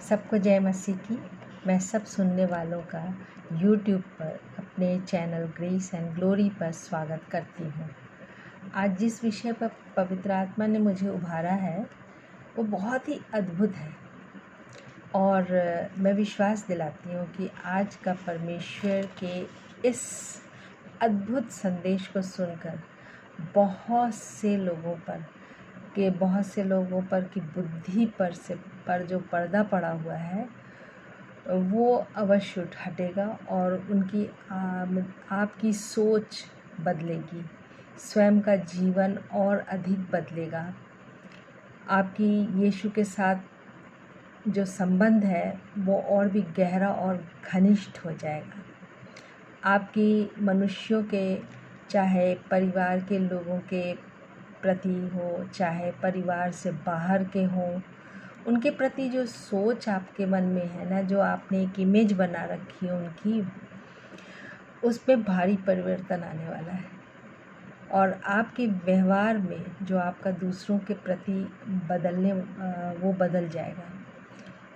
सबको जय मसीह की। मैं सब सुनने वालों का यूट्यूब पर अपने चैनल ग्रेस एंड ग्लोरी पर स्वागत करती हूँ। आज जिस विषय पर पवित्र आत्मा ने मुझे उभारा है वो बहुत ही अद्भुत है और मैं विश्वास दिलाती हूँ कि आज का परमेश्वर के इस अद्भुत संदेश को सुनकर बहुत से लोगों पर की बुद्धि पर जो पर्दा पड़ा हुआ है वो अवश्य हटेगा और उनकी आपकी सोच बदलेगी, स्वयं का जीवन और अधिक बदलेगा। आपकी यीशु के साथ जो संबंध है वो और भी गहरा और घनिष्ठ हो जाएगा। आपकी मनुष्यों के, चाहे परिवार के लोगों के प्रति हो, चाहे परिवार से बाहर के हों, उनके प्रति जो सोच आपके मन में है ना, जो आपने एक इमेज बना रखी है उनकी, उसमें भारी परिवर्तन आने वाला है। और आपके व्यवहार में जो आपका दूसरों के प्रति वो बदल जाएगा,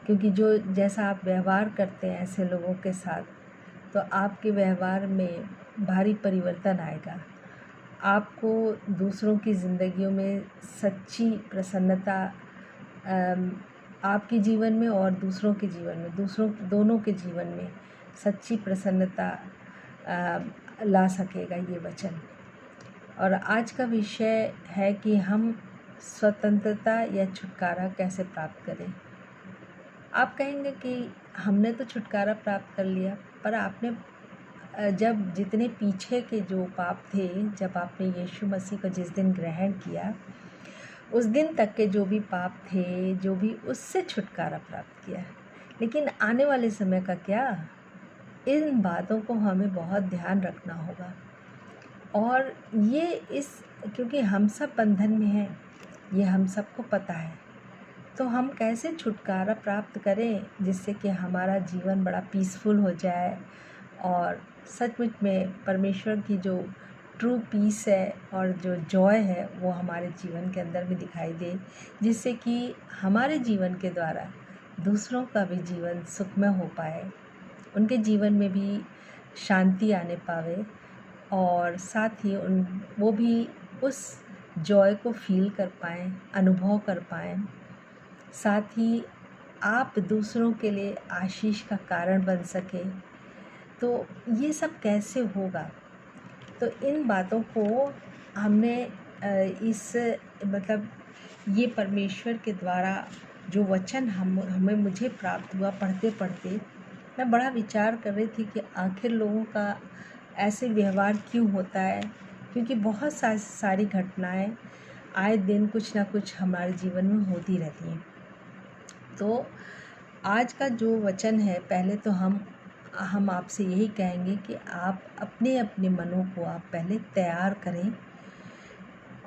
क्योंकि जो जैसा आप व्यवहार करते हैं ऐसे लोगों के साथ, तो आपके व्यवहार में भारी परिवर्तन आएगा। आपको दूसरों की ज़िंदगियों में सच्ची प्रसन्नता, आपके जीवन में और दूसरों के जीवन में, दोनों के जीवन में सच्ची प्रसन्नता ला सकेगा ये वचन। और आज का विषय है कि हम स्वतंत्रता या छुटकारा कैसे प्राप्त करें। आप कहेंगे कि हमने तो छुटकारा प्राप्त कर लिया, पर आपने जब जितने पीछे के जो पाप थे, जब आपने यीशु मसीह को जिस दिन ग्रहण किया, उस दिन तक के जो भी पाप थे, जो भी, उससे छुटकारा प्राप्त किया। लेकिन आने वाले समय का क्या, इन बातों को हमें बहुत ध्यान रखना होगा। और क्योंकि हम सब बंधन में हैं, ये हम सबको पता है, तो हम कैसे छुटकारा प्राप्त करें जिससे कि हमारा जीवन बड़ा पीसफुल हो जाए और सचमुच में परमेश्वर की जो ट्रू पीस है और जो जॉय है वो हमारे जीवन के अंदर भी दिखाई दे, जिससे कि हमारे जीवन के द्वारा दूसरों का भी जीवन सुखमय हो पाए, उनके जीवन में भी शांति आने पावे और साथ ही वो भी उस जॉय को फील कर पाएँ, अनुभव कर पाएँ। साथ ही आप दूसरों के लिए आशीष का कारण बन सके। तो ये सब कैसे होगा, तो इन बातों को हमने ये परमेश्वर के द्वारा जो वचन मुझे प्राप्त हुआ, पढ़ते पढ़ते मैं बड़ा विचार कर रही थी कि आखिर लोगों का ऐसे व्यवहार क्यों होता है, क्योंकि बहुत सारी घटनाएं आए दिन कुछ ना कुछ हमारे जीवन में होती रहती हैं। तो आज का जो वचन है, पहले तो हम आपसे यही कहेंगे कि आप अपने अपने मनों को आप पहले तैयार करें।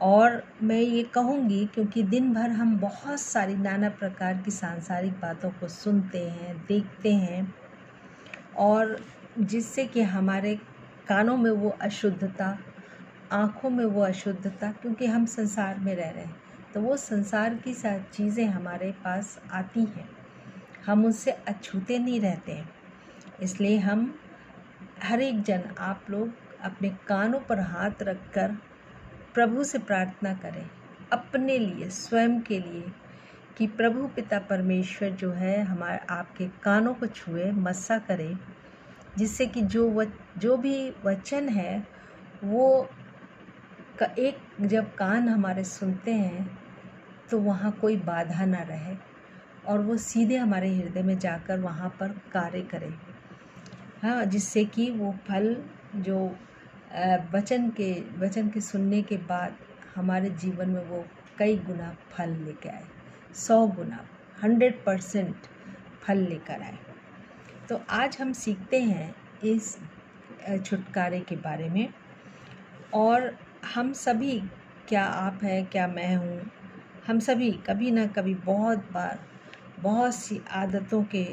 और मैं ये कहूँगी, क्योंकि दिन भर हम बहुत सारी नाना प्रकार की सांसारिक बातों को सुनते हैं, देखते हैं, और जिससे कि हमारे कानों में वो अशुद्धता, आँखों में वो अशुद्धता, क्योंकि हम संसार में रह रहे हैं, तो वो संसार की चीज़ें हमारे पास आती हैं, हम उससे अछूते नहीं रहते हैं। इसलिए हम हर एक जन, आप लोग अपने कानों पर हाथ रखकर प्रभु से प्रार्थना करें अपने लिए, स्वयं के लिए, कि प्रभु पिता परमेश्वर जो है आपके कानों को छुए, मस्सा करे, जिससे कि जो भी वचन है वो जब कान हमारे सुनते हैं तो वहाँ कोई बाधा ना रहे और वो सीधे हमारे हृदय में जाकर वहाँ पर कार्य करे। हाँ, जिससे कि वो फल जो वचन के सुनने के बाद हमारे जीवन में वो कई गुना फल लेकर आए, 100 गुना, 100% फल लेकर आए। तो आज हम सीखते हैं इस छुटकारे के बारे में। और हम सभी, क्या आप हैं, क्या मैं हूँ, हम सभी कभी ना कभी बहुत बार बहुत सी आदतों के,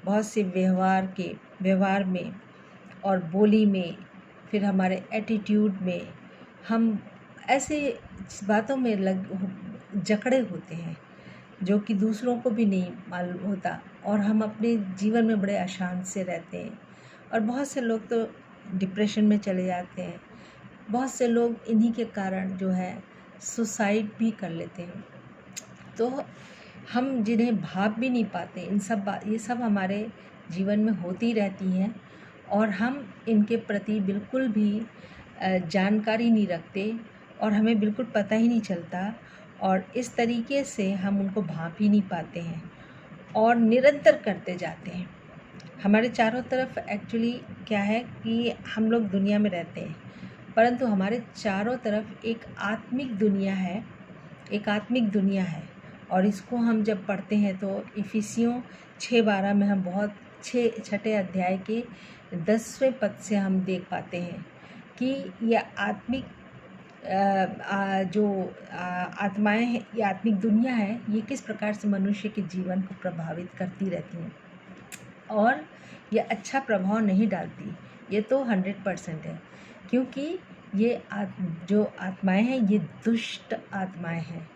बहुत से व्यवहार में और बोली में, फिर हमारे एटीट्यूड में, हम ऐसे बातों में जकड़े होते हैं जो कि दूसरों को भी नहीं मालूम होता, और हम अपने जीवन में बड़े अशांत से रहते हैं। और बहुत से लोग तो डिप्रेशन में चले जाते हैं, बहुत से लोग इन्हीं के कारण जो है सुसाइड भी कर लेते हैं। तो हम जिन्हें भाप भी नहीं पाते, ये सब हमारे जीवन में होती रहती हैं, और हम इनके प्रति बिल्कुल भी जानकारी नहीं रखते, और हमें बिल्कुल पता ही नहीं चलता, और इस तरीके से हम उनको भाप ही नहीं पाते हैं और निरंतर करते जाते हैं। हमारे चारों तरफ एक्चुअली क्या है कि हम लोग दुनिया में रहते हैं, परंतु हमारे चारों तरफ एक आत्मिक दुनिया है। और इसको हम जब पढ़ते हैं तो इफिसियों 6:12 में हम बहुत छठे अध्याय के 10वें पद से हम देख पाते हैं कि यह आत्मिक आत्माएं हैं, ये आत्मिक दुनिया है, ये किस प्रकार से मनुष्य के जीवन को प्रभावित करती रहती हैं, और ये अच्छा प्रभाव नहीं डालती। ये तो 100% है, क्योंकि ये जो आत्माएं हैं ये दुष्ट आत्माएं हैं,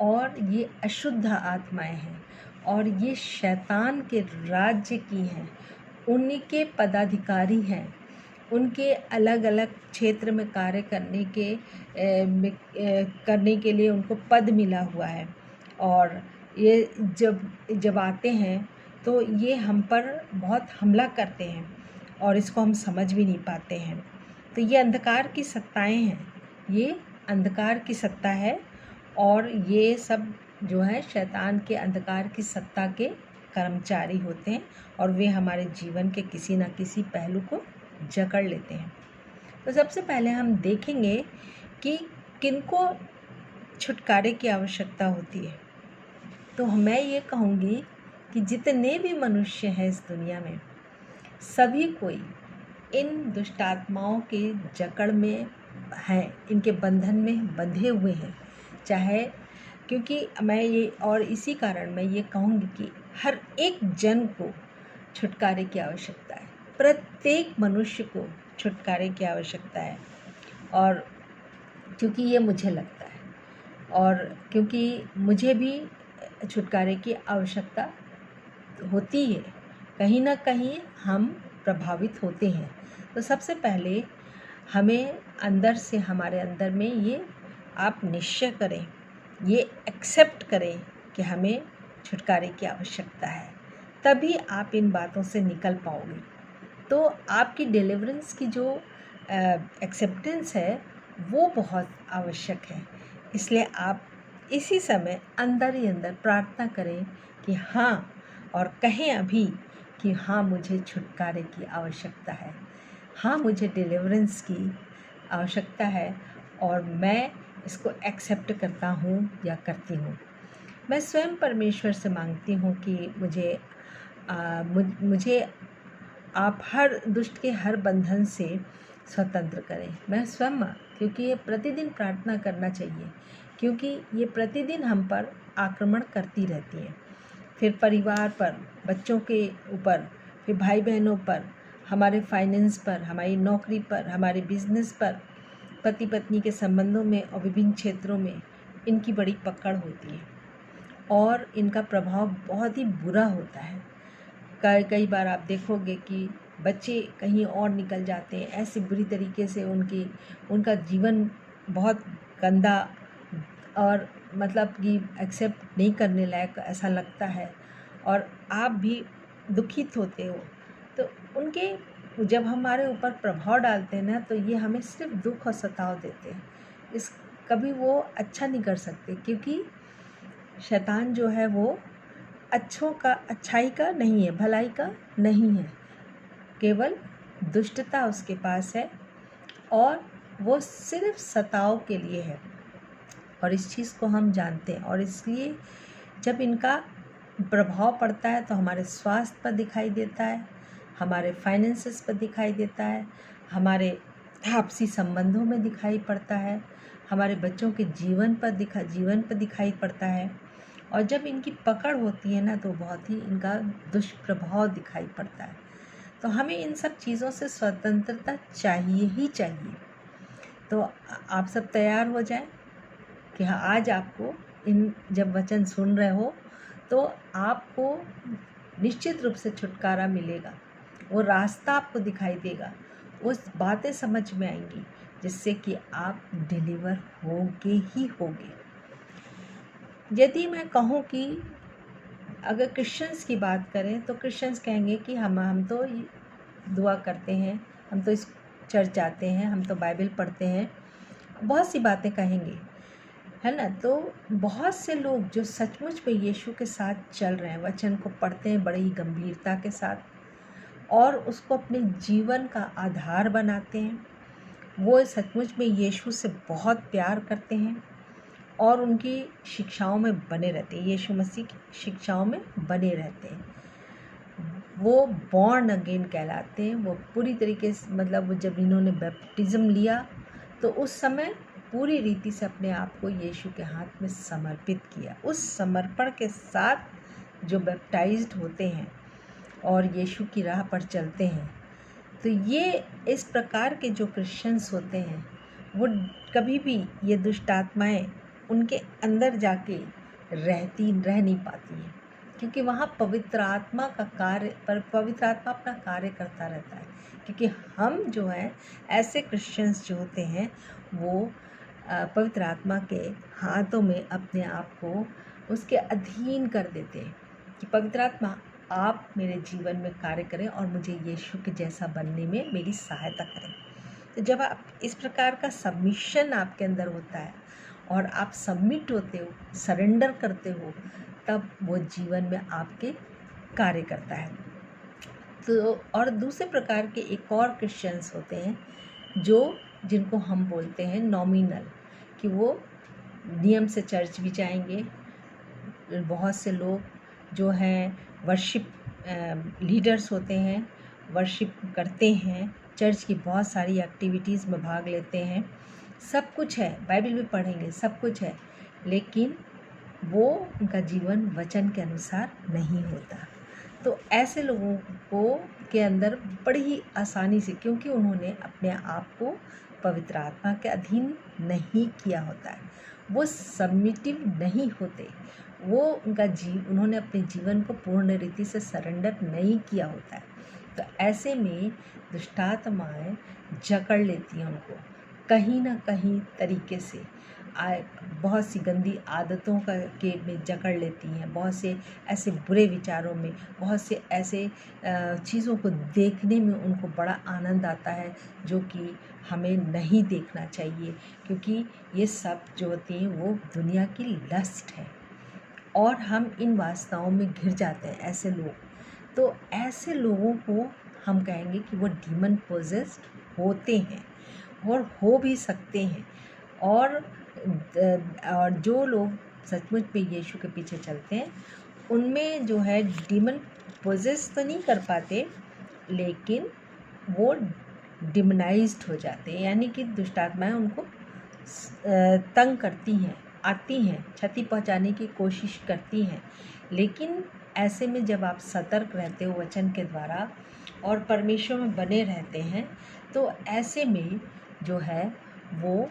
और ये अशुद्ध आत्माएं हैं, और ये शैतान के राज्य की हैं, उनके पदाधिकारी हैं, उनके अलग अलग क्षेत्र में कार्य करने के लिए उनको पद मिला हुआ है। और ये जब आते हैं तो ये हम पर बहुत हमला करते हैं, और इसको हम समझ भी नहीं पाते हैं। तो ये अंधकार की सत्ताएं हैं, ये अंधकार की सत्ता है, और ये सब जो है शैतान के अंधकार की सत्ता के कर्मचारी होते हैं, और वे हमारे जीवन के किसी न किसी पहलू को जकड़ लेते हैं। तो सबसे पहले हम देखेंगे कि किनको छुटकारे की आवश्यकता होती है। तो मैं ये कहूँगी कि जितने भी मनुष्य हैं इस दुनिया में, सभी कोई इन दुष्ट आत्माओं के जकड़ में हैं, इनके बंधन में बंधे हुए हैं। चाहे क्योंकि मैं ये और इसी कारण मैं ये कहूँगी कि हर एक जन को छुटकारे की आवश्यकता है, प्रत्येक मनुष्य को छुटकारे की आवश्यकता है। और क्योंकि ये मुझे लगता है, और क्योंकि मुझे भी छुटकारे की आवश्यकता होती है, कहीं ना कहीं हम प्रभावित होते हैं। तो सबसे पहले हमें अंदर से, हमारे अंदर में ये आप निश्चय करें, ये एक्सेप्ट करें कि हमें छुटकारे की आवश्यकता है, तभी आप इन बातों से निकल पाओगे। तो आपकी डिलीवरेंस की जो एक्सेप्टेंस है वो बहुत आवश्यक है। इसलिए आप इसी समय अंदर ही अंदर प्रार्थना करें कि हाँ, और कहें अभी कि हाँ, मुझे छुटकारे की आवश्यकता है, हाँ, मुझे डिलीवरेंस की आवश्यकता है, और मैं इसको एक्सेप्ट करता हूँ या करती हूँ। मैं स्वयं परमेश्वर से मांगती हूँ कि मुझे आप हर दुष्ट के हर बंधन से स्वतंत्र करें। मैं स्वयं, क्योंकि ये प्रतिदिन प्रार्थना करना चाहिए, क्योंकि ये प्रतिदिन हम पर आक्रमण करती रहती है। फिर परिवार पर, बच्चों के ऊपर, फिर भाई बहनों पर, हमारे फाइनेंस पर, हमारी नौकरी पर, हमारे बिजनेस पर, पति पत्नी के संबंधों में और विभिन्न क्षेत्रों में इनकी बड़ी पकड़ होती है, और इनका प्रभाव बहुत ही बुरा होता है। कई बार आप देखोगे कि बच्चे कहीं और निकल जाते हैं, ऐसे बुरी तरीके से उनका जीवन बहुत गंदा, और मतलब कि एक्सेप्ट नहीं करने लायक ऐसा लगता है, और आप भी दुखित होते हो। तो उनके जब हमारे ऊपर प्रभाव डालते हैं ना, तो ये हमें सिर्फ दुख और सताव देते हैं। कभी वो अच्छा नहीं कर सकते, क्योंकि शैतान जो है वो अच्छाई का नहीं है, भलाई का नहीं है, केवल दुष्टता उसके पास है, और वो सिर्फ सताव के लिए है, और इस चीज़ को हम जानते हैं। और इसलिए जब इनका प्रभाव पड़ता है तो हमारे स्वास्थ्य पर दिखाई देता है, हमारे फाइनेंसेस पर दिखाई देता है, हमारे आपसी संबंधों में दिखाई पड़ता है, हमारे बच्चों के जीवन पर दिखाई पड़ता है। और जब इनकी पकड़ होती है ना, तो बहुत ही इनका दुष्प्रभाव दिखाई पड़ता है। तो हमें इन सब चीज़ों से स्वतंत्रता चाहिए ही चाहिए। तो आप सब तैयार हो जाएं कि हाँ, आज आपको जब वचन सुन रहे हो तो आपको निश्चित रूप से छुटकारा मिलेगा। वो रास्ता आपको दिखाई देगा, वो बातें समझ में आएंगी जिससे कि आप डिलीवर होगे ही होगे। यदि मैं कहूँ कि अगर क्रिश्चियंस की बात करें तो क्रिश्चियंस कहेंगे कि हम तो दुआ करते हैं, हम तो इस चर्च जाते हैं, हम तो बाइबल पढ़ते हैं, बहुत सी बातें कहेंगे, है ना। तो बहुत से लोग जो सचमुच में यीशु के साथ चल रहे हैं, वचन को पढ़ते हैं बड़ी ही गंभीरता के साथ और उसको अपने जीवन का आधार बनाते हैं, वो सचमुच में यीशु से बहुत प्यार करते हैं और उनकी शिक्षाओं में बने रहते हैं, यीशु मसीह की शिक्षाओं में बने रहते हैं। वो बॉर्न अगेन कहलाते हैं। वो पूरी तरीके से मतलब जब इन्होंने बैप्टिज़्म लिया तो उस समय पूरी रीति से अपने आप को यीशु के हाथ में समर्पित किया। उस समर्पण के साथ जो बैप्टाइज्ड होते हैं और यीशु की राह पर चलते हैं, तो ये इस प्रकार के जो क्रिश्चियंस होते हैं वो कभी भी ये दुष्ट आत्माएँ उनके अंदर जाके रह नहीं पाती हैं, क्योंकि वहाँ पवित्र आत्मा का कार्य पवित्र आत्मा अपना कार्य करता रहता है। क्योंकि हम जो हैं ऐसे क्रिश्चियंस जो होते हैं वो पवित्र आत्मा के हाथों में अपने आप को उसके अधीन कर देते हैं कि पवित्र आत्मा आप मेरे जीवन में कार्य करें और मुझे यीशु के जैसा बनने में मेरी सहायता करें। तो जब आप इस प्रकार का सबमिशन आपके अंदर होता है और आप सबमिट होते हो, सरेंडर करते हो, तब वो जीवन में आपके कार्य करता है। तो और दूसरे प्रकार के एक और क्रिश्चियंस होते हैं जिनको हम बोलते हैं नॉमिनल, कि वो नियम से चर्च भी जाएंगे। बहुत से लोग जो हैं वर्शिप लीडर्स होते हैं, वर्शिप करते हैं, चर्च की बहुत सारी एक्टिविटीज़ में भाग लेते हैं, सब कुछ है, बाइबल भी पढ़ेंगे, सब कुछ है, लेकिन वो उनका जीवन वचन के अनुसार नहीं होता। तो ऐसे लोगों को के अंदर बड़ी ही आसानी से, क्योंकि उन्होंने अपने आप को पवित्र आत्मा के अधीन नहीं किया होता है, वो सबमिटिव नहीं होते, वो उन्होंने अपने जीवन को पूर्ण रीति से सरेंडर नहीं किया होता है। तो ऐसे में दुष्टात्माएँ जकड़ लेती हैं उनको कहीं ना कहीं तरीके से, बहुत सी गंदी आदतों में जकड़ लेती हैं, बहुत से ऐसे बुरे विचारों में, बहुत से ऐसे चीज़ों को देखने में उनको बड़ा आनंद आता है जो कि हमें नहीं देखना चाहिए, क्योंकि ये सब जो होती हैं वो दुनिया की लस्ट है और हम इन वासनाओं में घिर जाते हैं ऐसे लोग। तो ऐसे लोगों को हम कहेंगे कि वो डीमन पोजेस्ड होते हैं और हो भी सकते हैं। और जो लोग सचमुच में यीशु के पीछे चलते हैं उनमें जो है डीमन पोजेस तो नहीं कर पाते, लेकिन वो डिमनाइज्ड हो जाते हैं, यानी कि दुष्ट आत्माएँ उनको तंग करती हैं, आती हैं, क्षति पहुंचाने की कोशिश करती हैं। लेकिन ऐसे में जब आप सतर्क रहते हो वचन के द्वारा और परमेश्वर में बने रहते हैं, तो ऐसे में जो है वो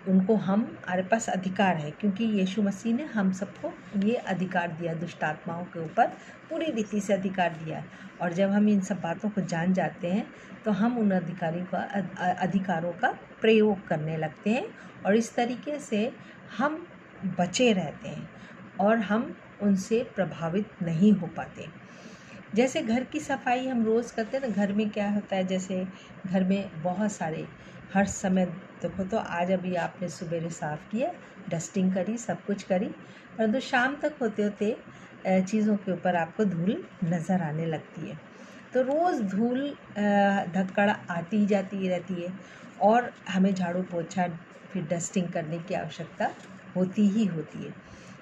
उनको हमारे पास अधिकार है, क्योंकि यीशु मसीह ने हम सबको ये अधिकार दिया, दुष्ट आत्माओं के ऊपर पूरी रीति से अधिकार दिया। और जब हम इन सब बातों को जान जाते हैं तो हम उन अधिकारों का प्रयोग करने लगते हैं और इस तरीके से हम बचे रहते हैं और हम उनसे प्रभावित नहीं हो पाते। जैसे घर की सफाई हम रोज़ करते हैं ना, घर में क्या होता है, जैसे घर में बहुत सारे हर समय देखो, तो आज अभी आपने सुबह साफ़ किया, डस्टिंग करी, सब कुछ करी, परंतु शाम तक होते होते चीज़ों के ऊपर आपको धूल नज़र आने लगती है। तो रोज़ धूल धक्कड़ आती ही जाती रहती है और हमें झाड़ू पोछा फिर डस्टिंग करने की आवश्यकता होती ही होती है।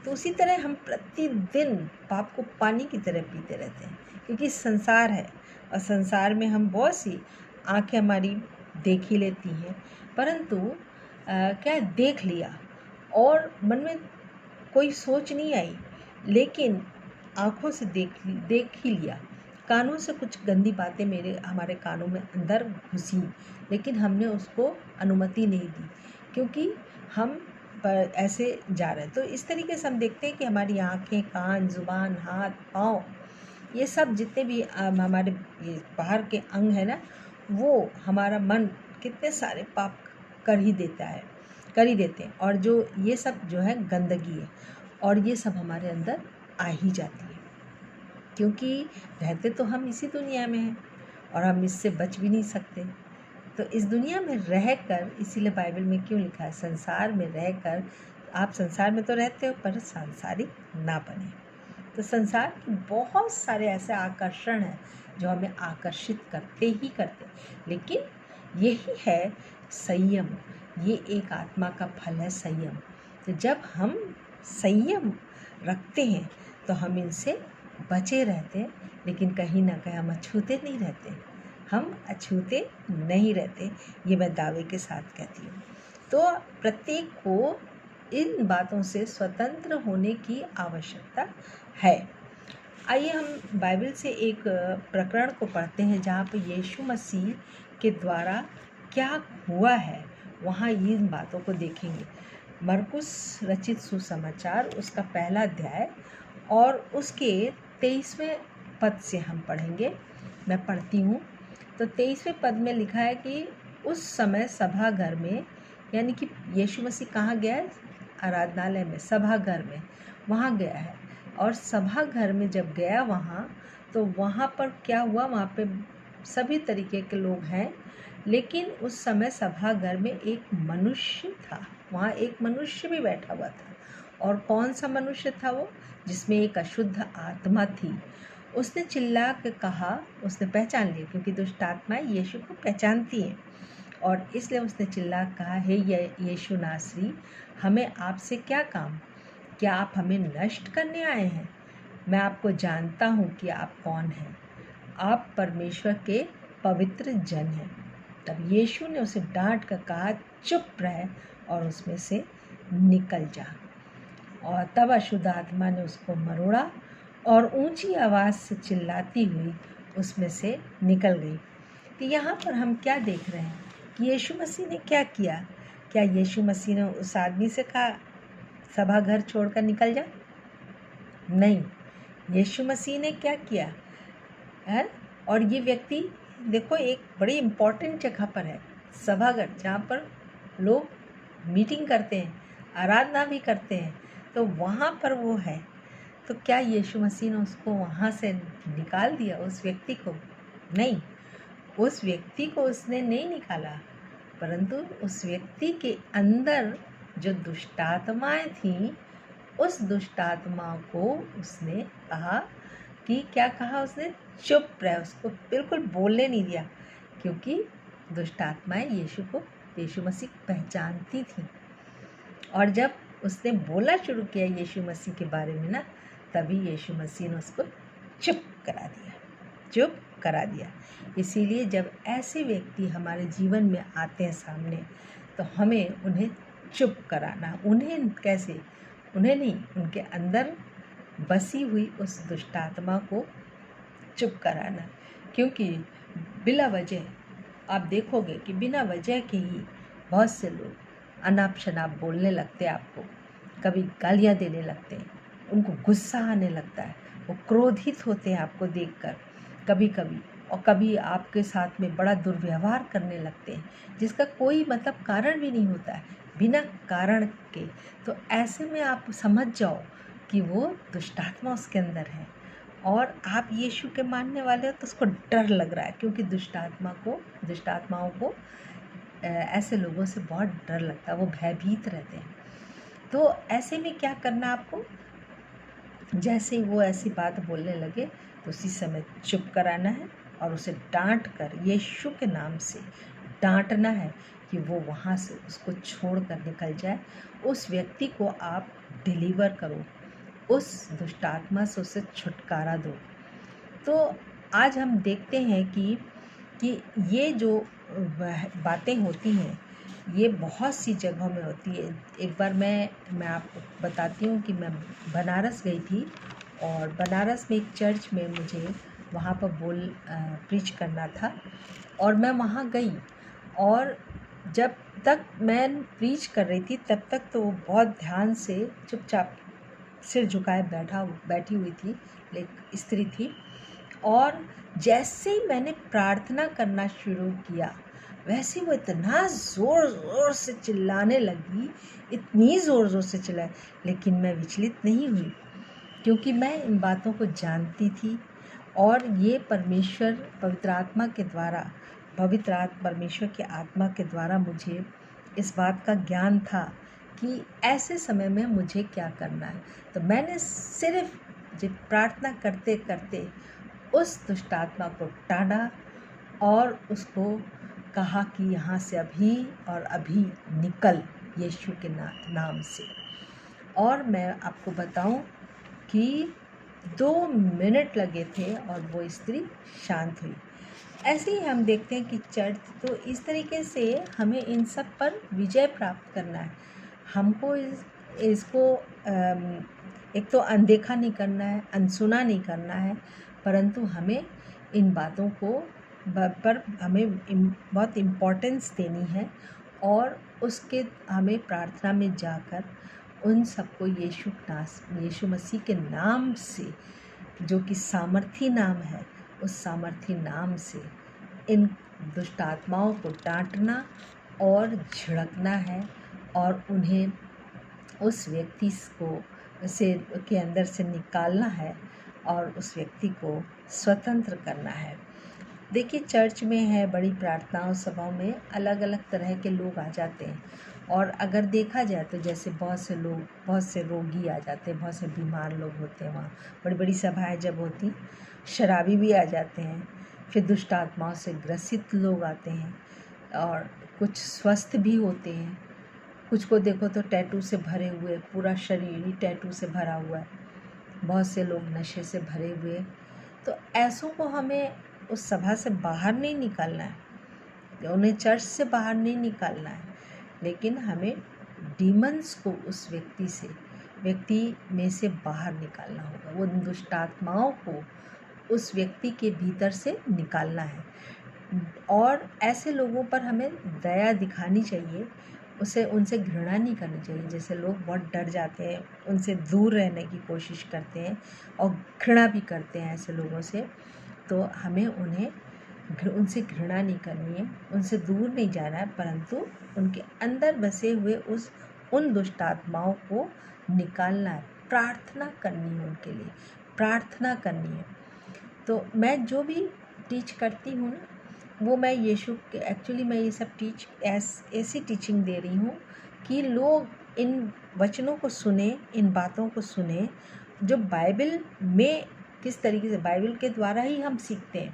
तो उसी तरह हम प्रतिदिन पाप को पानी की तरह पीते रहते हैं, क्योंकि संसार है और संसार में हम बहुत सी आँखें हमारी देख ही लेती हैं, परंतु क्या देख लिया और मन में कोई सोच नहीं आई, लेकिन आँखों से देख ही लिया, कानों से कुछ गंदी बातें हमारे कानों में अंदर घुसी, लेकिन हमने उसको अनुमति नहीं दी, क्योंकि हम पर ऐसे जा रहे हैं। तो इस तरीके से हम देखते हैं कि हमारी आँखें, कान, ज़ुबान, हाथ, पाँव, ये सब जितने भी हमारे ये बाहर के अंग है ना, वो हमारा मन कितने सारे पाप कर ही देते हैं। और जो ये सब जो है गंदगी है, और ये सब हमारे अंदर आ ही जाती है, क्योंकि रहते तो हम इसी दुनिया में हैं और हम इससे बच भी नहीं सकते। तो इस दुनिया में रहकर, इसीलिए बाइबल में क्यों लिखा है, संसार में रहकर, आप संसार में तो रहते हो पर सांसारिक ना बने। तो संसार के बहुत सारे ऐसे आकर्षण हैं जो हमें आकर्षित करते ही करते, लेकिन यही है संयम। ये एक आत्मा का फल है संयम। तो जब हम संयम रखते हैं तो हम इनसे बचे रहते हैं, लेकिन कहीं ना कहीं हम अछूते नहीं रहते, ये मैं दावे के साथ कहती हूँ। तो प्रत्येक को इन बातों से स्वतंत्र होने की आवश्यकता है। आइए हम बाइबल से एक प्रकरण को पढ़ते हैं जहाँ पर यीशु मसीह के द्वारा क्या हुआ है, वहाँ इन बातों को देखेंगे। मरकुस रचित सुसमाचार उसका 1 अध्याय और उसके 23वें पद से हम पढ़ेंगे। मैं पढ़ती हूँ। तो 23वें पद में लिखा है कि उस समय सभा घर में, यानी कि यीशु मसीह कहाँ गया है, आराधनालय में, सभा घर में वहाँ गया है। और सभा घर में जब गया वहाँ, तो वहाँ पर क्या हुआ, वहाँ पे सभी तरीके के लोग हैं, लेकिन उस समय सभा घर में एक मनुष्य था, वहाँ एक मनुष्य भी बैठा हुआ था। और कौन सा मनुष्य था वो, जिसमें एक अशुद्ध आत्मा थी। उसने चिल्ला के कहा, उसने पहचान लिया, क्योंकि दुष्ट आत्माएं यीशु को पहचानती हैं, और इसलिए उसने चिल्ला कहा, हे यीशु नासरी, हमें आपसे क्या काम, क्या आप हमें नष्ट करने आए हैं? मैं आपको जानता हूँ कि आप कौन हैं, आप परमेश्वर के पवित्र जन हैं। तब यीशु ने उसे डांट कर कहा, चुप रह और उसमें से निकल जा। और तब अशुद्ध आत्मा ने उसको मरोड़ा और ऊंची आवाज़ से चिल्लाती हुई उसमें से निकल गई। तो यहाँ पर हम क्या देख रहे हैं कि यीशु मसीह ने क्या किया? क्या यीशु मसीह ने उस आदमी से कहा सभा घर छोड़कर निकल जा? नहीं, यीशु मसीह ने क्या किया है? और ये व्यक्ति देखो एक बड़ी इम्पॉर्टेंट जगह पर है, सभाघर, जहाँ पर लोग मीटिंग करते हैं, आराधना भी करते हैं, तो वहाँ पर वो है। तो क्या यीशु मसीह ने उसको वहाँ से निकाल दिया, उस व्यक्ति को? नहीं, उस व्यक्ति को उसने नहीं निकाला, परंतु उस व्यक्ति के अंदर जो दुष्टात्माएं थीं, उस दुष्टात्मा को उसने कहा कि क्या कहा उसने, चुप रह, उसको बिल्कुल बोलने नहीं दिया, क्योंकि दुष्टात्माएं यीशु मसीह पहचानती थी। और जब उसने बोलना शुरू किया यीशु मसीह के बारे में ना, तभी यीशु मसीह ने उसको चुप करा दिया। इसीलिए जब ऐसे व्यक्ति हमारे जीवन में आते हैं सामने, तो हमें उन्हें चुप कराना, उन्हें कैसे, उन्हें नहीं, उनके अंदर बसी हुई उस दुष्टात्मा को चुप कराना। क्योंकि बिला वजह आप देखोगे कि बिना वजह के ही बहुत से लोग अनाप शनाप बोलने लगते हैं, आपको कभी गालियाँ देने लगते हैं, उनको गुस्सा आने लगता है, वो क्रोधित होते हैं आपको देखकर कभी कभी, और कभी आपके साथ में बड़ा दुर्व्यवहार करने लगते हैं, जिसका कोई मतलब कारण भी नहीं होता है, बिना कारण के। तो ऐसे में आप समझ जाओ कि वो दुष्टात्मा उसके अंदर है, और आप यीशु के मानने वाले हो तो उसको डर लग रहा है, क्योंकि दुष्टात्माओं को ऐसे लोगों से बहुत डर लगता है, वो भयभीत रहते हैं। तो ऐसे में क्या करना आपको, जैसे ही वो ऐसी बात बोलने लगे तो उसी समय चुप कराना है, और उसे डांट कर यीशु के नाम से डांटना है कि वो वहाँ से उसको छोड़ कर निकल जाए। उस व्यक्ति को आप डिलीवर करो, उस दुष्टात्मा से उसे छुटकारा दो। तो आज हम देखते हैं कि ये जो बातें होती हैं, ये बहुत सी जगहों में होती है। एक बार मैं आपको बताती हूँ कि मैं बनारस गई थी, और बनारस में एक चर्च में मुझे वहाँ पर प्रीच करना था, और मैं वहाँ गई, और जब तक मैं प्रीच कर रही थी तब तक तो वो बहुत ध्यान से चुपचाप सिर झुकाए बैठी हुई थी, एक स्त्री थी। और जैसे ही मैंने प्रार्थना करना शुरू किया वैसे वो इतना ज़ोर ज़ोर से चिल्लाने लगी, इतनी ज़ोर ज़ोर से चिल्लाई, लेकिन मैं विचलित नहीं हुई क्योंकि मैं इन बातों को जानती थी। और ये परमेश्वर परमेश्वर के आत्मा के द्वारा मुझे इस बात का ज्ञान था कि ऐसे समय में मुझे क्या करना है। तो मैंने सिर्फ जब प्रार्थना करते करते उस दुष्ट आत्मा को टाना और उसको कहा कि यहाँ से अभी और अभी निकल, यीशु के नाम से। और मैं आपको बताऊं कि 2 मिनट लगे थे और वो स्त्री शांत हुई। ऐसे ही हम देखते हैं कि चर्च तो इस तरीके से हमें इन सब पर विजय प्राप्त करना है। हमको इसको एक तो अनदेखा नहीं करना है, अनसुना नहीं करना है, परंतु हमें इन बातों को पर हमें बहुत इम्पोर्टेंस देनी है और उसके हमें प्रार्थना में जाकर उन सबको यीशु मसीह के नाम से, जो कि सामर्थी नाम है, उस सामर्थी नाम से इन दुष्ट आत्माओं को डांटना और झिड़कना है और उन्हें उस व्यक्ति के अंदर से निकालना है और उस व्यक्ति को स्वतंत्र करना है। देखिए, चर्च में है, बड़ी प्रार्थनाओं सभाओं में अलग अलग तरह के लोग आ जाते हैं। और अगर देखा जाए तो जैसे बहुत से रोगी आ जाते हैं, बहुत से बीमार लोग होते हैं वहाँ। बड़ी बड़ी सभाएं जब होती, शराबी भी आ जाते हैं, फिर दुष्ट आत्माओं से ग्रसित लोग आते हैं और कुछ स्वस्थ भी होते हैं। कुछ को देखो तो टैटू से भरे हुए, पूरा शरीर ही टैटू से भरा हुआ है। बहुत से लोग नशे से भरे हुए। तो ऐसों को हमें उस सभा से बाहर नहीं निकालना है, उन्हें चर्च से बाहर नहीं निकालना है, लेकिन हमें डीमंस को उस व्यक्ति में से बाहर निकालना होगा। वो दुष्ट आत्माओं को उस व्यक्ति के भीतर से निकालना है। और ऐसे लोगों पर हमें दया दिखानी चाहिए, उनसे घृणा नहीं करनी चाहिए। जैसे लोग बहुत डर जाते हैं, उनसे दूर रहने की कोशिश करते हैं और घृणा भी करते हैं ऐसे लोगों से, तो हमें उनसे घृणा नहीं करनी है, उनसे दूर नहीं जाना है, परंतु उनके अंदर बसे हुए उन दुष्ट आत्माओं को निकालना है। प्रार्थना करनी है, उनके लिए प्रार्थना करनी है। तो मैं जो भी टीच करती हूँ ना, वो मैं एक्चुअली मैं ये सब ऐसी टीचिंग दे रही हूँ कि लोग इन वचनों को सुने, इन बातों को सुने, जो बाइबल में किस तरीके से, बाइबल के द्वारा ही हम सीखते हैं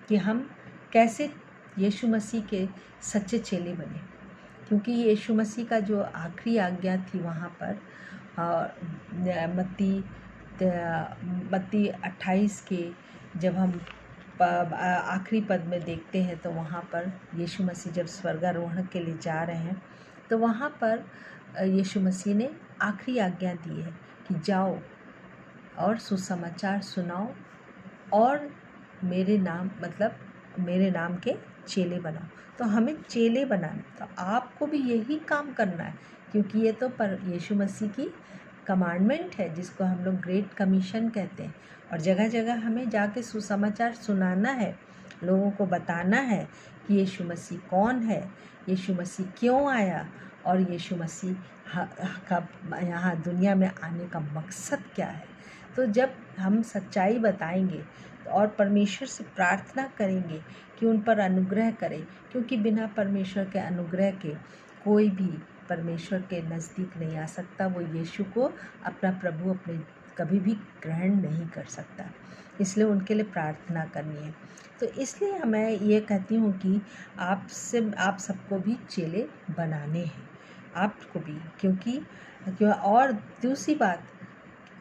कि हम कैसे यीशु मसीह के सच्चे चेले बने। क्योंकि यीशु मसीह का जो आखिरी आज्ञा थी वहाँ पर मत्ती 28 के जब हम आखिरी पद में देखते हैं तो वहाँ पर यीशु मसीह जब स्वर्गारोहण के लिए जा रहे हैं तो वहाँ पर यीशु मसीह ने आखिरी आज्ञा दी है कि जाओ और सुसमाचार सुनाओ और मेरे नाम के चेले बनाओ। तो हमें चेले बनाना, तो आपको भी यही काम करना है, क्योंकि ये तो यीशु मसीह की कमांडमेंट है जिसको हम लोग ग्रेट कमीशन कहते हैं। और जगह जगह हमें जाके सुसमाचार सुनाना है, लोगों को बताना है कि यीशु मसीह कौन है, यीशु मसीह क्यों आया और यीशु मसीह का यहाँ दुनिया में आने का मकसद क्या है। तो जब हम सच्चाई बताएंगे और परमेश्वर से प्रार्थना करेंगे कि उन पर अनुग्रह करें, क्योंकि बिना परमेश्वर के अनुग्रह के कोई भी परमेश्वर के नज़दीक नहीं आ सकता। वो यीशु को अपना प्रभु कभी भी ग्रहण नहीं कर सकता, इसलिए उनके लिए प्रार्थना करनी है। तो इसलिए मैं ये कहती हूँ कि आप सबको भी चेले बनाने हैं, आपको भी, क्योंकि और दूसरी बात,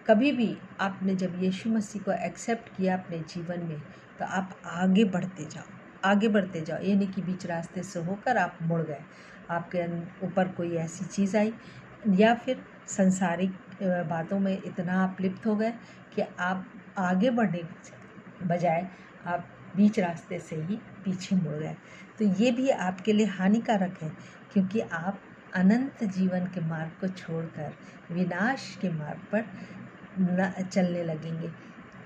कभी भी आपने जब यीशु मसीह को एक्सेप्ट किया अपने जीवन में तो आप आगे बढ़ते जाओ। ये नहीं कि बीच रास्ते से होकर आप मुड़ गए, आपके ऊपर कोई ऐसी चीज़ आई या फिर संसारिक बातों में इतना आप लिप्त हो गए कि आप आगे बढ़ने बजाय आप बीच रास्ते से ही पीछे मुड़ गए। तो ये भी आपके लिए हानिकारक है, क्योंकि आप अनंत जीवन के मार्ग को छोड़कर विनाश के मार्ग पर न चलने लगेंगे।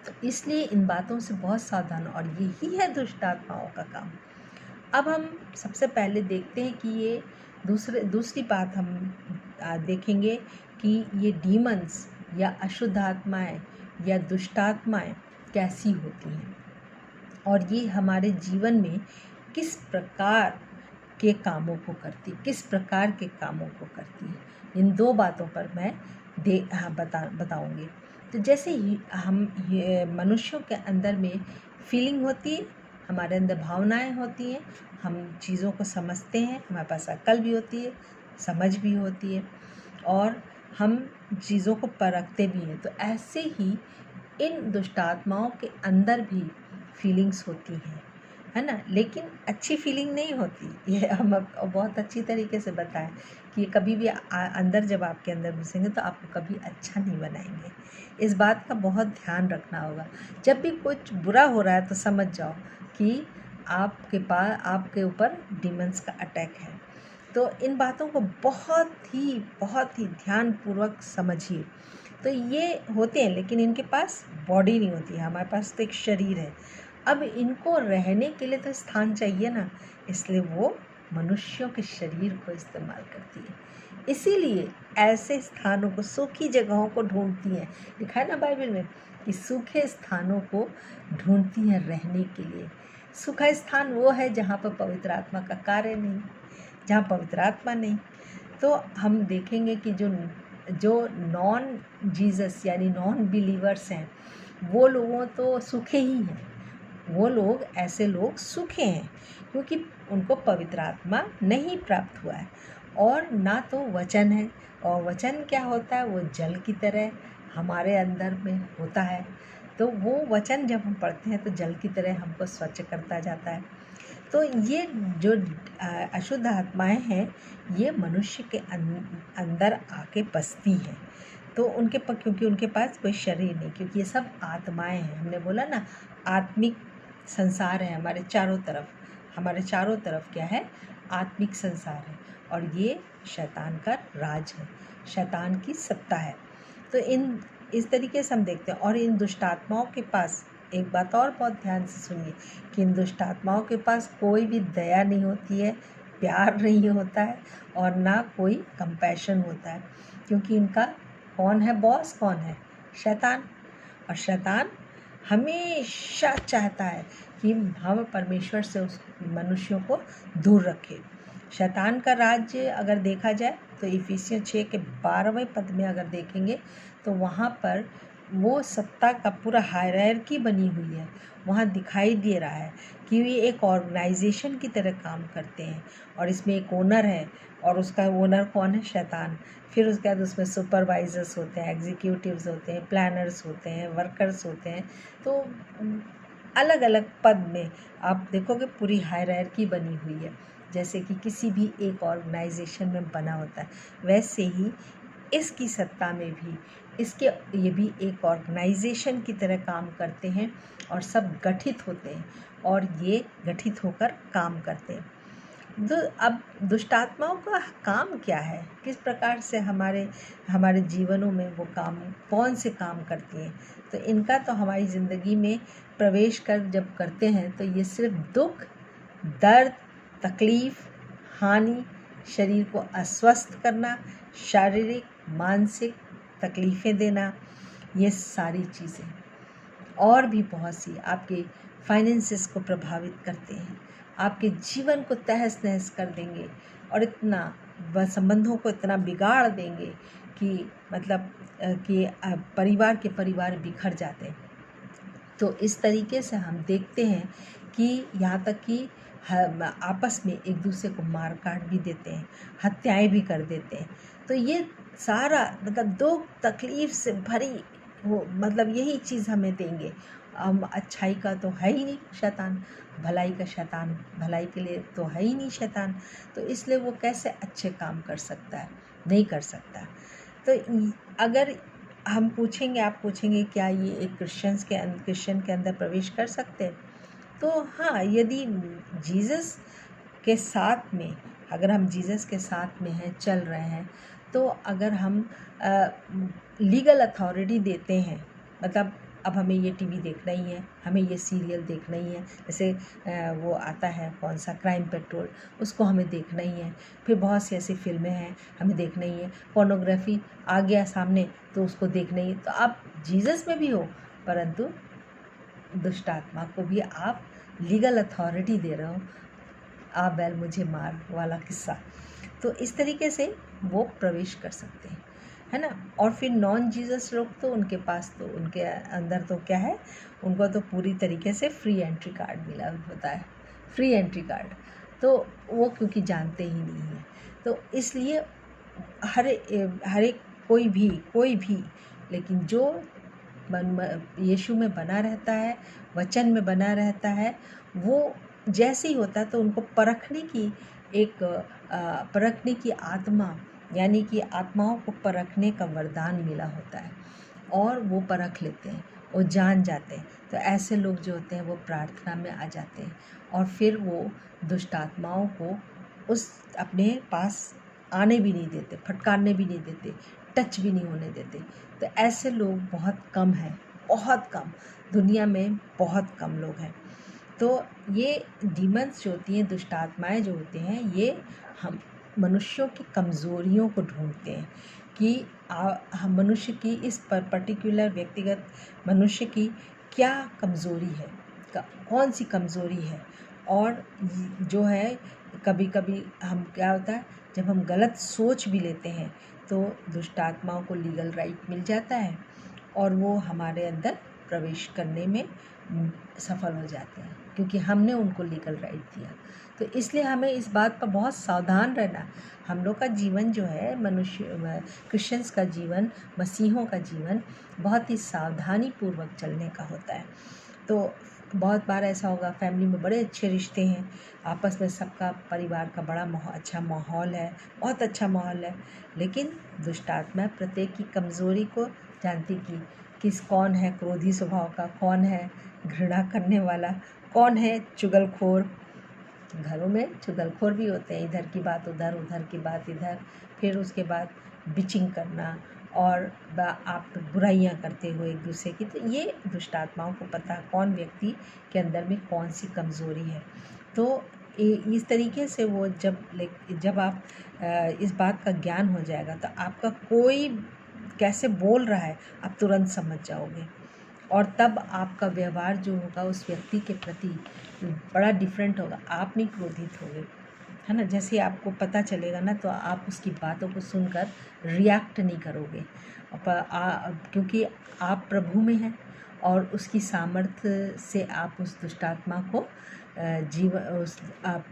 तो इसलिए इन बातों से बहुत सावधान, और यही है दुष्ट आत्माओं का काम। अब हम सबसे पहले देखते हैं कि ये दूसरी बात हम देखेंगे कि ये डीमंस या अशुद्ध आत्माएं या दुष्टात्माएं कैसी होती हैं, और ये हमारे जीवन में किस प्रकार के कामों को करती, किस प्रकार के कामों को करती है। इन दो बातों पर मैं बताऊंगी। तो जैसे ही हम मनुष्यों के अंदर में फीलिंग होती है, हमारे अंदर भावनाएं होती हैं, हम चीज़ों को समझते हैं, हमारे पास अक्ल भी होती है, समझ भी होती है, और हम चीज़ों को परखते भी हैं। तो ऐसे ही इन दुष्टात्माओं के अंदर भी फीलिंग्स होती हैं, है ना। लेकिन अच्छी फीलिंग नहीं होती, ये हम बहुत अच्छी तरीके से बताएं कि कभी भी अंदर जब आपके अंदर घुसेंगे तो आपको कभी अच्छा नहीं बनाएंगे। इस बात का बहुत ध्यान रखना होगा। जब भी कुछ बुरा हो रहा है तो समझ जाओ कि आपके ऊपर डीमंस का अटैक है। तो इन बातों को बहुत ही ध्यानपूर्वक समझिए। तो ये होते हैं, लेकिन इनके पास बॉडी नहीं होती है, हमारे पास तो एक शरीर है। अब इनको रहने के लिए तो स्थान चाहिए ना, इसलिए वो मनुष्यों के शरीर को इस्तेमाल करती है। इसीलिए ऐसे स्थानों को, सूखी जगहों को ढूंढती हैं। लिखा है ना बाइबल में कि सूखे स्थानों को ढूंढती हैं रहने के लिए। सूखा स्थान वो है जहाँ पर पवित्र आत्मा का कार्य नहीं, जहाँ पवित्र आत्मा नहीं। तो हम देखेंगे कि जो नॉन जीसस यानी नॉन बिलीवर्स हैं, वो लोगों तो सूखे ही हैं। वो लोग, ऐसे लोग सूखे हैं, क्योंकि उनको पवित्र आत्मा नहीं प्राप्त हुआ है, और ना तो वचन है। और वचन क्या होता है, वो जल की तरह हमारे अंदर में होता है। तो वो वचन जब हम पढ़ते हैं तो जल की तरह हमको स्वच्छ करता जाता है। तो ये जो अशुद्ध आत्माएं हैं, ये मनुष्य के अंदर आके बसती हैं। तो क्योंकि उनके पास कोई शरीर नहीं, क्योंकि ये सब आत्माएं हैं। हमने बोला ना, आत्मिक संसार है हमारे चारों तरफ क्या है, आत्मिक संसार है, और ये शैतान का राज है, शैतान की सत्ता है। तो इस तरीके से हम देखते हैं। और इन दुष्टात्माओं के पास एक बात और बहुत ध्यान से सुनिए कि इन दुष्टात्माओं के पास कोई भी दया नहीं होती है, प्यार नहीं होता है, और ना कोई कंपैशन होता है, क्योंकि इनका कौन है बॉस, कौन है, शैतान। और शैतान हमेशा चाहता है कि हम परमेश्वर से उस मनुष्यों को दूर रखें। शैतान का राज्य अगर देखा जाए तो इफिसियों 6 के 12वें पद में अगर देखेंगे तो वहाँ पर वो सत्ता का पूरा हायरार्की बनी हुई है, वहाँ दिखाई दे रहा है कि ये एक ऑर्गेनाइजेशन की तरह काम करते हैं, और इसमें एक ओनर है, और उसका ओनर कौन है, शैतान। फिर उसके बाद उसमें सुपरवाइजर्स होते हैं, एग्जीक्यूटिव्स होते हैं, प्लानर्स होते हैं, वर्कर्स होते हैं। तो अलग अलग पद में आप देखोगे पूरी हायरार्की बनी हुई है, जैसे कि किसी भी एक ऑर्गेनाइजेशन में बना होता है, वैसे ही इसकी सत्ता में भी ये भी एक ऑर्गेनाइजेशन की तरह काम करते हैं, और सब गठित होते हैं, और ये गठित होकर काम करते हैं। अब दुष्टात्माओं का काम क्या है, किस प्रकार से हमारे जीवनों में वो काम, कौन से काम करती हैं। तो इनका तो हमारी ज़िंदगी में प्रवेश कर जब करते हैं तो ये सिर्फ दुख, दर्द, तकलीफ़, हानि, शरीर को अस्वस्थ करना, शारीरिक मानसिक तकलीफ़ें देना, ये सारी चीज़ें, और भी बहुत सी आपके फाइनेंसेस को प्रभावित करते हैं, आपके जीवन को तहस नहस कर देंगे, और इतना संबंधों को इतना बिगाड़ देंगे कि मतलब कि परिवार बिखर जाते हैं। तो इस तरीके से हम देखते हैं कि यहाँ तक कि आपस में एक दूसरे को मार काट भी देते हैं, हत्याएं भी कर देते हैं। तो ये सारा मतलब दुख तकलीफ़ से भरी वो मतलब यही चीज़ हमें देंगे। हम अच्छाई का तो है ही नहीं शैतान, भलाई का शैतान, भलाई के लिए तो है ही नहीं शैतान। तो इसलिए वो कैसे अच्छे काम कर सकता है, नहीं कर सकता। तो अगर आप पूछेंगे क्या ये एक क्रिश्चियन के अंदर प्रवेश कर सकते हैं, तो हाँ, यदि जीसस के साथ में, अगर हम जीसस के साथ में हैं, चल रहे हैं, तो अगर हम लीगल अथॉरिटी देते हैं, मतलब अब हमें ये टीवी देखना ही है, हमें ये सीरियल देखना ही है, जैसे वो आता है कौन सा क्राइम पेट्रोल, उसको हमें देखना ही है। फिर बहुत सी ऐसी फिल्में हैं हमें देखना ही है। पोर्नोग्राफी आ गया सामने तो उसको देखना ही है। तो आप जीसस में भी हो, परंतु दुष्ट आत्मा को भी आप लीगल अथॉरिटी दे रहे हो। आ बैल मुझे मार वाला किस्सा। तो इस तरीके से वो प्रवेश कर सकते हैं, है ना। और फिर नॉन जीसस लोग तो उनके पास तो उनके अंदर तो क्या है, उनको तो पूरी तरीके से फ्री एंट्री कार्ड मिला होता है, फ्री एंट्री कार्ड। तो वो क्योंकि जानते ही नहीं हैं, तो इसलिए हर एक कोई भी लेकिन जो यीशु में बना रहता है, वचन में बना रहता है, वो जैसे ही होता है तो उनको परखने की आत्मा, यानी कि आत्माओं को परखने का वरदान मिला होता है, और वो परख लेते हैं, वो जान जाते हैं। तो ऐसे लोग जो होते हैं वो प्रार्थना में आ जाते हैं, और फिर वो दुष्ट आत्माओं को उस अपने पास आने भी नहीं देते, फटकारने भी नहीं देते, टच भी नहीं होने देते। तो ऐसे लोग बहुत कम हैं, बहुत कम, दुनिया में बहुत कम लोग हैं। तो ये डीमंस जो होती हैं, दुष्ट आत्माएँ जो होते हैं, ये हम मनुष्यों की कमज़ोरियों को ढूंढते हैं कि हम मनुष्य की इस पर्टिकुलर व्यक्तिगत मनुष्य की क्या कमज़ोरी है, कौन सी कमज़ोरी है। और जो है कभी कभी हम क्या होता है, जब हम गलत सोच भी लेते हैं तो दुष्ट आत्माओं को लीगल राइट मिल जाता है, और वो हमारे अंदर प्रवेश करने में सफल हो जाते हैं, क्योंकि हमने उनको लीगल राइट दिया। तो इसलिए हमें इस बात पर बहुत सावधान रहना। हम लोग का जीवन जो है, क्रिश्चियंस का जीवन, मसीहों का जीवन बहुत ही सावधानी पूर्वक चलने का होता है। तो बहुत बार ऐसा होगा, फैमिली में बड़े अच्छे रिश्ते हैं, आपस में सबका परिवार का बड़ा अच्छा माहौल है, बहुत अच्छा माहौल है, लेकिन दुष्ट आत्मा प्रत्येक की कमज़ोरी को जानती कि कौन है क्रोधी स्वभाव का, कौन है घृणा करने वाला, कौन है चुगलखोर। घरों में चुगलखोर भी होते हैं, इधर की बात उधर, उधर की बात इधर, फिर उसके बाद बिचिंग करना और आप बुराइयां करते हुए एक दूसरे की। तो ये दुष्ट आत्माओं को पता है कौन व्यक्ति के अंदर में कौन सी कमज़ोरी है। तो इस तरीके से वो जब आप इस बात का ज्ञान हो जाएगा, तो आपका कोई कैसे बोल रहा है आप तुरंत समझ जाओगे, और तब आपका व्यवहार जो होगा उस व्यक्ति के प्रति बड़ा डिफरेंट होगा। आप नहीं क्रोधित होगे, है ना। जैसे आपको पता चलेगा ना, तो आप उसकी बातों को सुनकर रिएक्ट नहीं करोगे, क्योंकि आप प्रभु में हैं, और उसकी सामर्थ्य से आप उस दुष्टात्मा को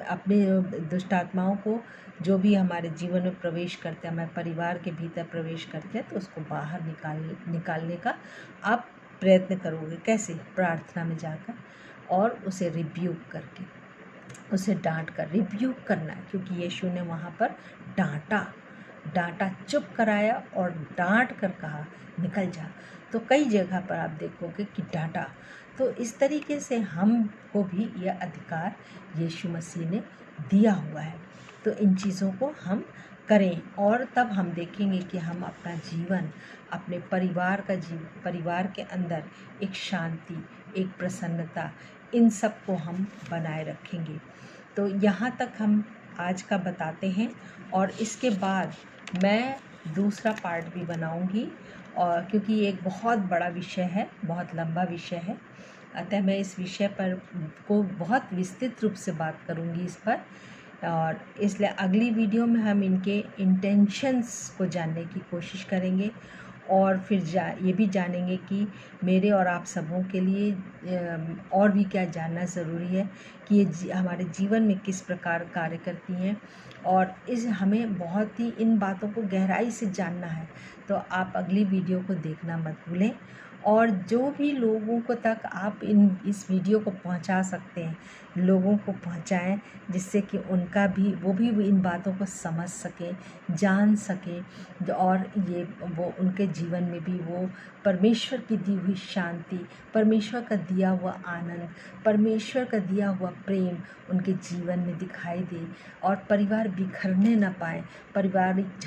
अपने दुष्ट आत्माओं को जो भी हमारे जीवन में प्रवेश करते हैं, हमारे परिवार के भीतर प्रवेश करते हैं, तो उसको बाहर निकालने का आप प्रयत्न करोगे। कैसे? प्रार्थना में जाकर, और उसे रिब्यूक करके, उसे डांट कर रिब्यूक करना है, क्योंकि यीशु ने वहाँ पर डांटा, चुप कराया और डांट कर कहा निकल जा। तो कई जगह पर आप देखोगे कि डांटा। तो इस तरीके से हमको भी यह अधिकार यीशु मसीह ने दिया हुआ है। तो इन चीज़ों को हम करें, और तब हम देखेंगे कि हम अपना जीवन, अपने परिवार के अंदर एक शांति, एक प्रसन्नता, इन सब को हम बनाए रखेंगे। तो यहाँ तक हम आज का बताते हैं, और इसके बाद मैं दूसरा पार्ट भी बनाऊंगी, और क्योंकि ये एक बहुत बड़ा विषय है, बहुत लंबा विषय है, अतः मैं इस विषय पर को बहुत विस्तृत रूप से बात करूंगी इस पर। और इसलिए अगली वीडियो में हम इनके इंटेंशंस को जानने की कोशिश करेंगे, और फिर ये भी जानेंगे कि मेरे और आप सबों के लिए और भी क्या जानना ज़रूरी है कि ये हमारे जीवन में किस प्रकार कार्य करती हैं, और हमें बहुत ही इन बातों को गहराई से जानना है। तो आप अगली वीडियो को देखना मत भूलें, और जो भी लोगों को तक आप इस वीडियो को पहुंचा सकते हैं, लोगों को पहुंचाएं, जिससे कि उनका भी वो भी इन बातों को समझ सके, जान सके, और ये वो उनके जीवन में भी वो परमेश्वर की दी हुई शांति, परमेश्वर का दिया हुआ आनंद, परमेश्वर का दिया हुआ प्रेम उनके जीवन में दिखाई दे, और परिवार बिखरने न पाए। पारिवारिक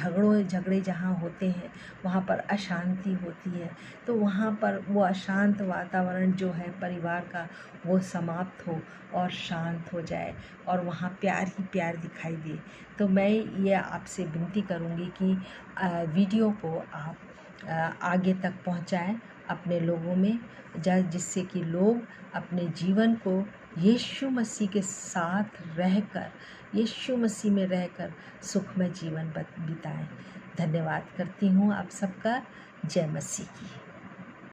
झगड़े जहाँ होते हैं वहाँ पर अशांति होती है, तो वहाँ पर वो अशांत वातावरण जो है परिवार का, वो समाप्त हो और शांत हो जाए, और वहाँ प्यार ही प्यार दिखाई दे। तो मैं ये आपसे विनती करूँगी कि वीडियो को आप आगे तक पहुँचाएं अपने लोगों में, जिससे कि लोग अपने जीवन को यीशु मसीह के साथ रहकर, यीशु मसीह में रहकर सुखमय जीवन बिताएं। धन्यवाद करती हूँ आप सबका। जय मसीह की।